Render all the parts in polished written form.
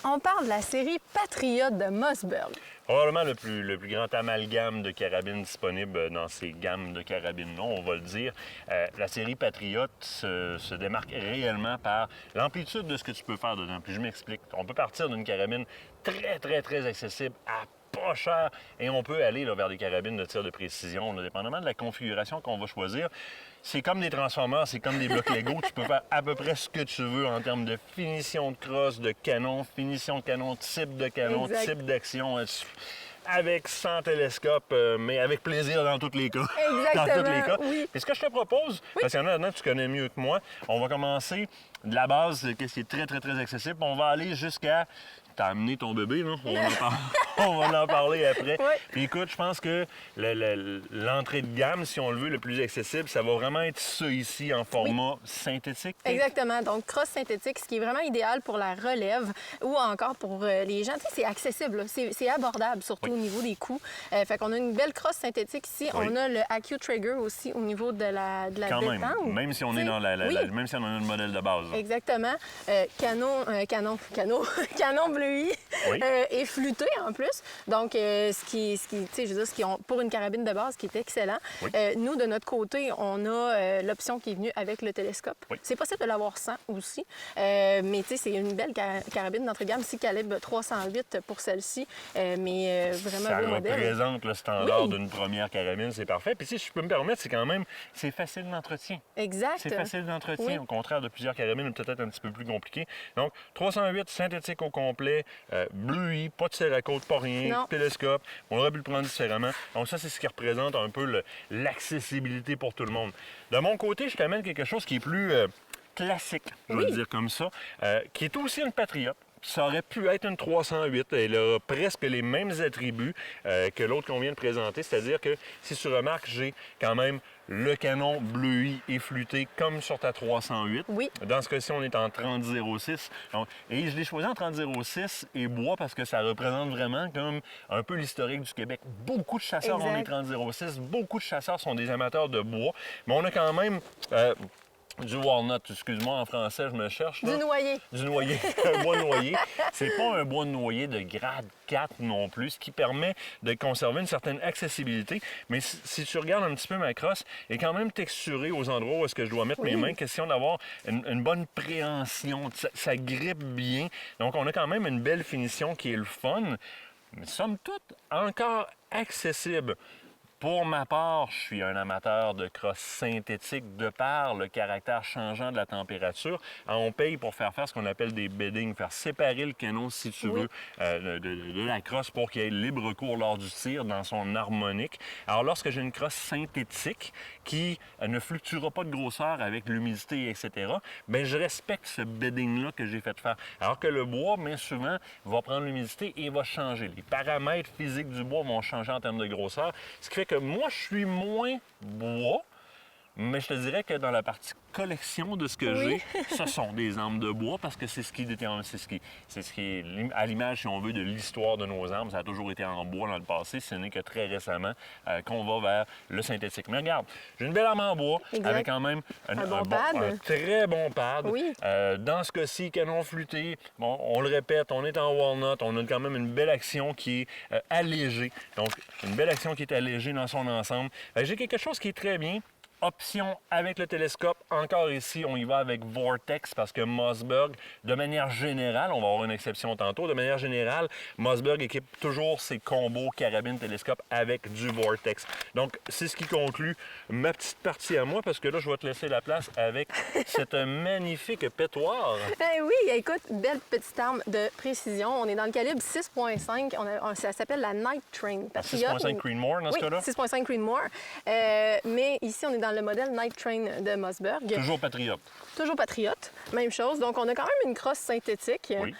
On parle de la série Patriot de Mossberg. Probablement le plus grand amalgame de carabines disponible dans ces gammes de carabines-là, on va le dire. La série Patriot se démarque réellement par l'amplitude de ce que tu peux faire dedans. Puis je m'explique. On peut partir d'une carabine très accessible à pas cher et on peut aller là, vers des carabines de tir de précision, là, dépendamment de la configuration qu'on va choisir. C'est comme des transformers, c'est comme des blocs Lego. Tu peux faire à peu près ce que tu veux en termes de finition de crosse, de canon, finition de canon, type de canon, Exact. type d'action. Avec, sans télescope, mais avec plaisir dans tous les cas. Exactement, Dans tous les cas. oui. Et ce que je te propose, parce qu'il y en a là-dedans que tu connais mieux que moi, on va commencer de la base, qu'est-ce qui est très accessible. On va aller jusqu'à... T'as amené ton bébé, là? On va en parler après. Oui. Puis écoute, je pense que l'entrée de gamme, si on le veut, le plus accessible, ça va vraiment être ça ici en format synthétique. Exactement. Donc, crosse synthétique, ce qui est vraiment idéal pour la relève ou encore pour les gens. Tu sais, c'est accessible, là. C'est abordable, surtout au niveau des coûts. Fait qu'on a une belle crosse synthétique ici. Oui. On a le AccuTrigger aussi au niveau de la Quand détente. même si on est Tu sais, dans oui. même si on a le modèle de base. Là. Exactement. Canon bleuи Oui. et flûté en plus. Donc, tu sais, je veux dire, pour une carabine de base, qui est excellent. Oui. Nous, de notre côté, on a l'option qui est venue avec le télescope. Oui. C'est possible de l'avoir sans aussi. Mais tu sais, c'est une belle carabine d'entrée de gamme, ici, calibre 308 pour celle-ci. Vraiment Ça beau modèle. représente le standard Oui. d'une première carabine, c'est parfait. Puis si je peux me permettre, c'est facile d'entretien. Exact. C'est facile d'entretien, Oui. au contraire de plusieurs carabines, peut-être un petit peu plus compliqué. Donc, 308, synthétique au complet, bleuи, pas de céracôte, pas rien, Non. télescope. On aurait pu le prendre différemment. Donc, ça, c'est ce qui représente un peu l'accessibilité pour tout le monde. De mon côté, je t'amène quelque chose qui est plus classique, je vais Oui. le dire comme ça, qui est aussi une Patriot. Ça aurait pu être une 308. Elle a presque les mêmes attributs que l'autre qu'on vient de présenter. C'est-à-dire que, si tu remarques, j'ai quand même le canon bleui et flûté comme sur ta 308. Oui. Dans ce cas-ci, on est en 30-06. Et je l'ai choisi en 30-06 et bois parce que ça représente vraiment comme un peu l'historique du Québec. Beaucoup de chasseurs ont les Exact. 30-06. Beaucoup de chasseurs sont des amateurs de bois. Mais on a quand même... du walnut, excuse-moi, en français, je me cherche. Là. Du noyer. Du noyer, un bois noyer. C'est pas un bois de noyer de grade 4 non plus, ce qui permet de conserver une certaine accessibilité. Mais si tu regardes un petit peu ma crosse, elle est quand même texturée aux endroits où est-ce que je dois mettre mes mains. Question d'avoir une bonne préhension. Ça grippe bien. Donc, on a quand même une belle finition qui est le fun. Mais somme toute, encore accessible. Pour ma part, je suis un amateur de crosse synthétique de par le caractère changeant de la température. Alors, on paye pour faire ce qu'on appelle des beddings, faire séparer le canon, si tu veux, de la crosse pour qu'il y ait libre cours lors du tir dans son harmonique. Alors, lorsque j'ai une crosse synthétique qui ne fluctuera pas de grosseur avec l'humidité, etc., bien, je respecte ce bedding-là que j'ai fait faire. Alors que le bois, bien souvent, va prendre l'humidité et va changer. Les paramètres physiques du bois vont changer en termes de grosseur, ce qui fait que moi, je suis moins bois, mais je te dirais que dans la partie collection de ce que Oui. j'ai, ce sont des armes de bois parce que c'est ce qui détermine, c'est ce qui est à l'image, si on veut, de l'histoire de nos armes. Ça a toujours été en bois dans le passé. Ce n'est que très récemment qu'on va vers le synthétique. Mais regarde, j'ai une belle arme en bois Exact. avec quand même Un bon pad. un très bon pad. Oui. Dans ce cas-ci, canon flûté, bon, on le répète, on est en walnut, on a quand même une belle action qui est allégée. Donc, une belle action qui est allégée dans son ensemble. J'ai quelque chose qui est très bien. Option avec le télescope. Encore ici, on y va avec Vortex parce que Mossberg, de manière générale, on va avoir une exception tantôt, de manière générale, Mossberg équipe toujours ses combos carabine-télescope avec du Vortex. Donc, c'est ce qui conclut ma petite partie à moi parce que là, je vais te laisser la place avec cette magnifique pétoire. Ben oui, écoute, belle petite arme de précision. On est dans le calibre 6.5. Ça s'appelle la Night Train. 6.5 Creedmoor dans ce cas-là? 6.5 Creedmoor. Mais ici, on est dans le modèle Night Train de Mossberg. Toujours patriote. Toujours patriote. Même chose. Donc, on a quand même une crosse synthétique. Oui.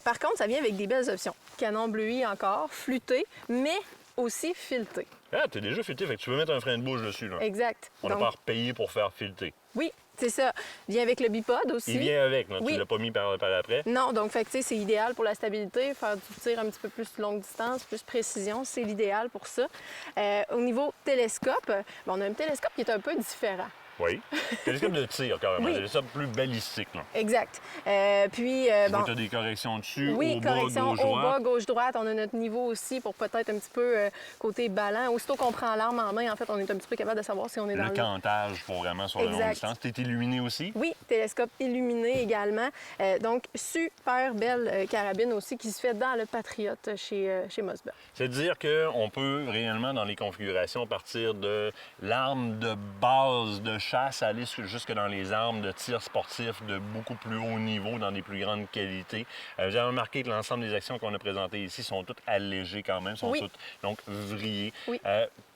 Par contre, ça vient avec des belles options. Canon bleui encore, flûté, mais aussi fileté. Ah, t'es déjà fileté, fait que tu veux mettre un frein de bouche dessus, là. Exact. On n'a pas repayé pour faire fileter. Oui, c'est ça. Vient avec le bipod aussi. Il vient avec, là. Oui. Tu l'as pas mis par après. Non, donc fait que, tu sais, c'est idéal pour la stabilité, faire du tir un petit peu plus longue distance, plus précision, c'est l'idéal pour ça. Au niveau télescope, on a un télescope qui est un peu différent. Oui. Télescope de tir, carrément. Oui. Télescope plus balistique, là. Exact. Puis, Tu bon, as des corrections dessus, oui, au bas, correction gauche, au bas, droite. gauche-droite. On a notre niveau aussi pour peut-être un petit peu côté ballon. Aussitôt qu'on prend l'arme en main, en fait, on est un petit peu capable de savoir si on est dans Le cantage pour vraiment sur la longue Exact. distance. Tu es illuminé aussi? Oui, télescope illuminé également. Donc, super belle carabine aussi qui se fait dans le Patriote chez Mossberg. C'est-à-dire qu'on peut réellement, dans les configurations, partir de l'arme de base de chasse, aller jusque dans les armes de tir sportif de beaucoup plus haut niveau, dans des plus grandes qualités. Vous avez remarqué que l'ensemble des actions qu'on a présentées ici sont toutes allégées quand même, sont Oui. toutes donc vrillées. Oui.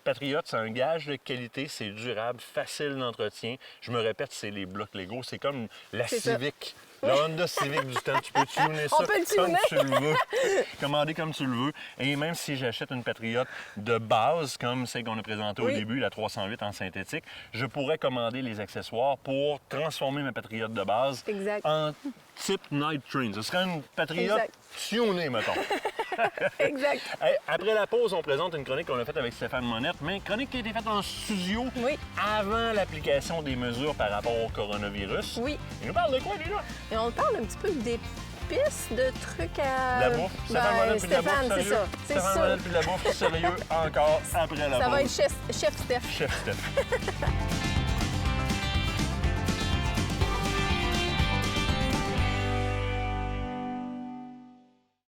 Patriote, c'est un gage de qualité, c'est durable, facile d'entretien. Je me répète, c'est les blocs Lego, c'est comme la C'est ça. Civic. La Honda Civic du temps, tu peux tuner ça On peut le comme tuner. tu le veux, commander comme tu le veux. Et même si j'achète une Patriote de base, comme celle qu'on a présentée au Oui. début, la 308 en synthétique, je pourrais commander les accessoires pour transformer ma Patriote de base Exact. en type Night Train. Ce serait une Patriote Exact. tunée, mettons. Exact. Hey, après la pause, on présente une chronique qu'on a faite avec Stéphane Monette, mais une chronique qui a été faite en studio Oui. avant l'application des mesures par rapport au coronavirus. Oui. Il nous parle de quoi, lui, là? Et on parle un petit peu des pistes de trucs à... De la bouffe. Stéphane Monette puis de la bouffe, Stéphane, c'est sérieux? ça. C'est Stéphane sûr. Monette puis de la bouffe, sérieux, encore après la Ça pause. va être chef Steph. Chef Steph.